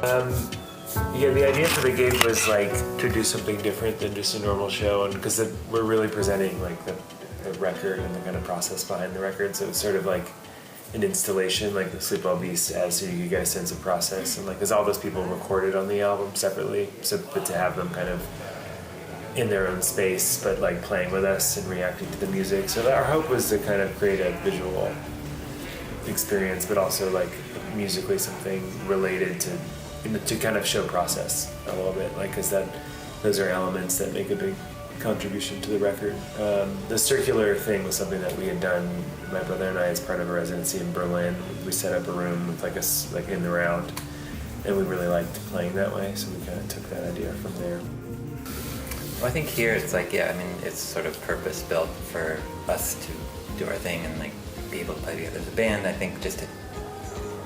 Yeah, the idea for the gig was like to do something different than just a normal show, and because we're really presenting like the record and the kind of process behind the record, so it's sort of like an installation, like the Sleep Well Beast, as so you get a sense of process, and like because all those people recorded on the album separately, so but to have them kind of in their own space, but like playing with us and reacting to the music. So our hope was to kind of create a visual experience, but also like musically something related to kind of show process a little bit, like because those are elements that make a big contribution to the record. The circular thing was something that we had done, my brother and I, as part of a residency in Berlin. We set up a room with like in the round, and we really liked playing that way, so we kind of took that idea from there. Well, I think here it's like, yeah, I mean, it's sort of purpose built for us to do our thing and like be able to play together as a band. I think just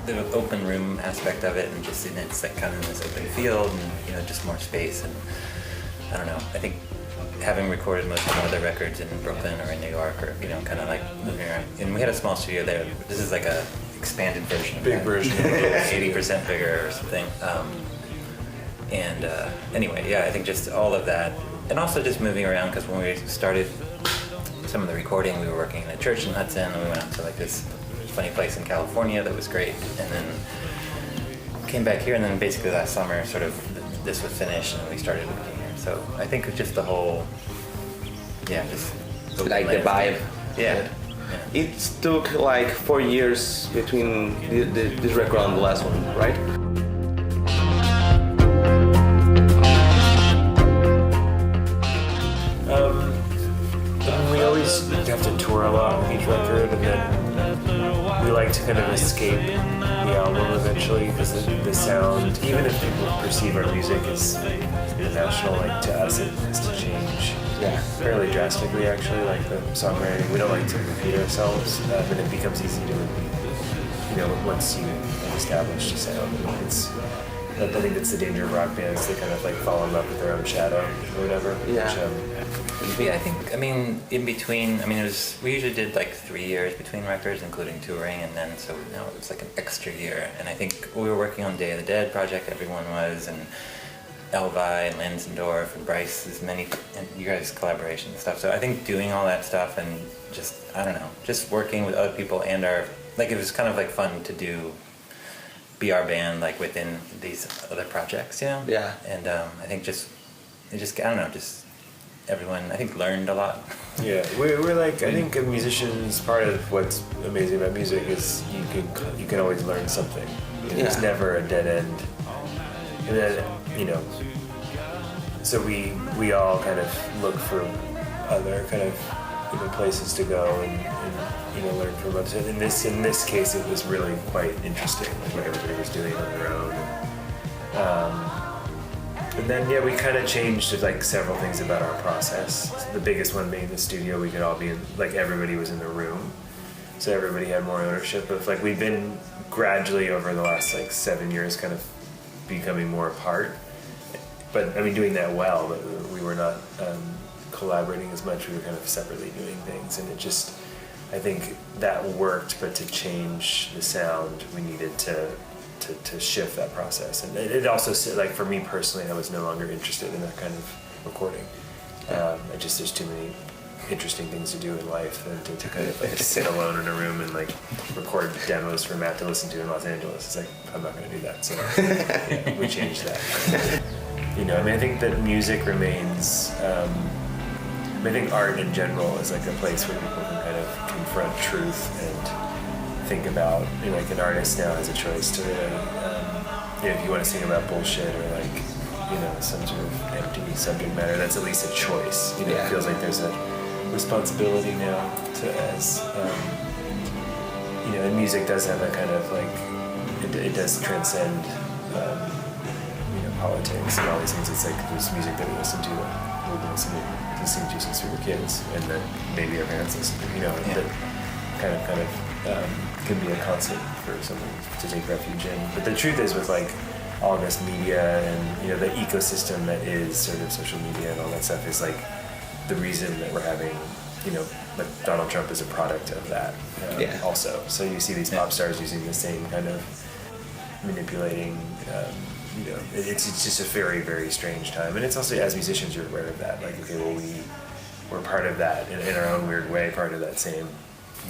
the open room aspect of it, and just in it's like kind of in this open field, and just more space, and I don't know. I think having recorded most of my other records in Brooklyn or in New York, or kind of like moving around, and we had a small studio there. This is like a expanded version of big that. Version, 80% bigger or something. Anyway, yeah, I think just all of that, and also just moving around, because when we started some of the recording, we were working in a church in Hudson, and we went out to like this funny place in California that was great, and then came back here, and then basically last summer sort of this was finished and we started working here. So I think just the whole, just like the vibe. Yeah. It took like 4 years between this record and the last one, right? We always have to tour a lot with each record, and then we like to kind of escape the album eventually, because the sound, even if people perceive our music as international, like to us it has to change fairly drastically actually, like the songwriting. We don't like to repeat ourselves, and it becomes easy to repeat, once you establish a sound. I think that's the danger of rock bands. They kind of like fall in love with their own shadow or whatever. Yeah. I think, in between, we usually did like 3 years between records, including touring, and then so now it was like an extra year. And I think we were working on Day of the Dead project, everyone was, and Elvi and Lansendorf and Bryce's and you guys' collaboration and stuff. So I think doing all that stuff and just, I don't know, just working with other people and it was kind of like fun to be our band like within these other projects, Yeah. And I think I don't know, everyone I think learned a lot. Yeah, we're like, I think a musician's part of what's amazing about music is you can always learn something. It's never a dead end. And then so we all kind of look for other kind of places to go and learn from others. And in this case, it was really quite interesting, like what everybody was doing on their own. And then we kind of changed like several things about our process. The biggest one being the studio. We could all be like everybody was in the room, so everybody had more ownership of like we've been gradually over the last like 7 years kind of becoming more apart. But doing that well, but we were not collaborating as much. We were kind of separately doing things, and it just, I think that worked, but to change the sound, we needed to shift that process. And it also, like for me personally, I was no longer interested in that kind of recording. There's too many interesting things to do in life than to kind of like sit alone in a room and like record demos for Matt to listen to in Los Angeles. It's like, I'm not going to do that. So we changed that. I think that music remains, I think art in general is like a place where people can kind of confront truth and think about, like an artist now has a choice to really, if you want to sing about bullshit or like, some sort of empty subject matter, that's at least a choice. It feels like there's a responsibility now to and music does have a kind of like, it does transcend, politics and all these things. It's like there's music that we listen to that we've been listening to since we were kids, and that maybe our parents listen to, that kind of can be a constant for someone to take refuge in. But the truth is, with like all this media and the ecosystem that is sort of social media and all that stuff, is like the reason that we're having, like Donald Trump is a product of that also. So you see these pop stars using the same kind of manipulating it's just a very, very strange time. And it's also, as musicians, you're aware of that. Like, okay, well, we're part of that in our own weird way, part of that same.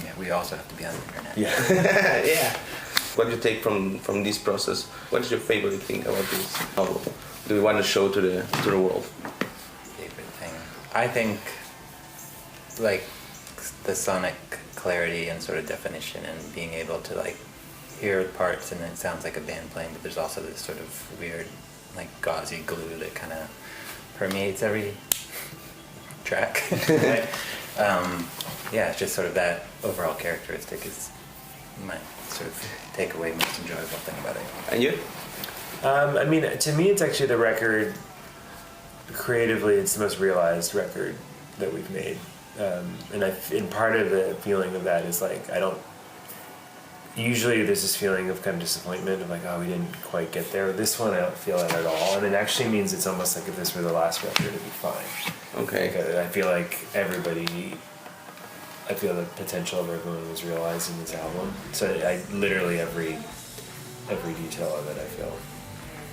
Yeah, we also have to be on the internet. Yeah. Yeah. What do you take from this process? What is your favorite thing about this album? Do you want to show to the world? Favorite thing? I think, like, the sonic clarity and sort of definition, and being able to like hear parts and it sounds like a band playing, but there's also this sort of weird, like, gauzy glue that kind of permeates every track. Yeah, it's just sort of that overall characteristic is my sort of takeaway, most enjoyable thing about it. And you? I mean, to me, it's actually the record. Creatively, it's the most realized record that we've made, and part of the feeling of that is like I don't. Usually, there's this feeling of kind of disappointment of like, oh, we didn't quite get there. This one, I don't feel that at all, and it actually means it's almost like if this were the last record, it'd be fine. Okay. Like, I feel like I feel the potential of everyone was realized in this album. So I literally every detail of it, I feel.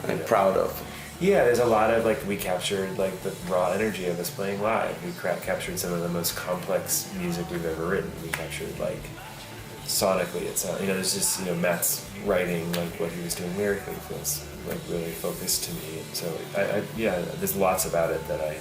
I'm proud of. Yeah, there's a lot of, like, we captured, like, the raw energy of us playing live. We captured some of the most complex music we've ever written. We captured, like, sonically, there's just, Matt's writing, like, what he was doing lyrically feels, like, really focused to me. And so, yeah, there's lots about it that I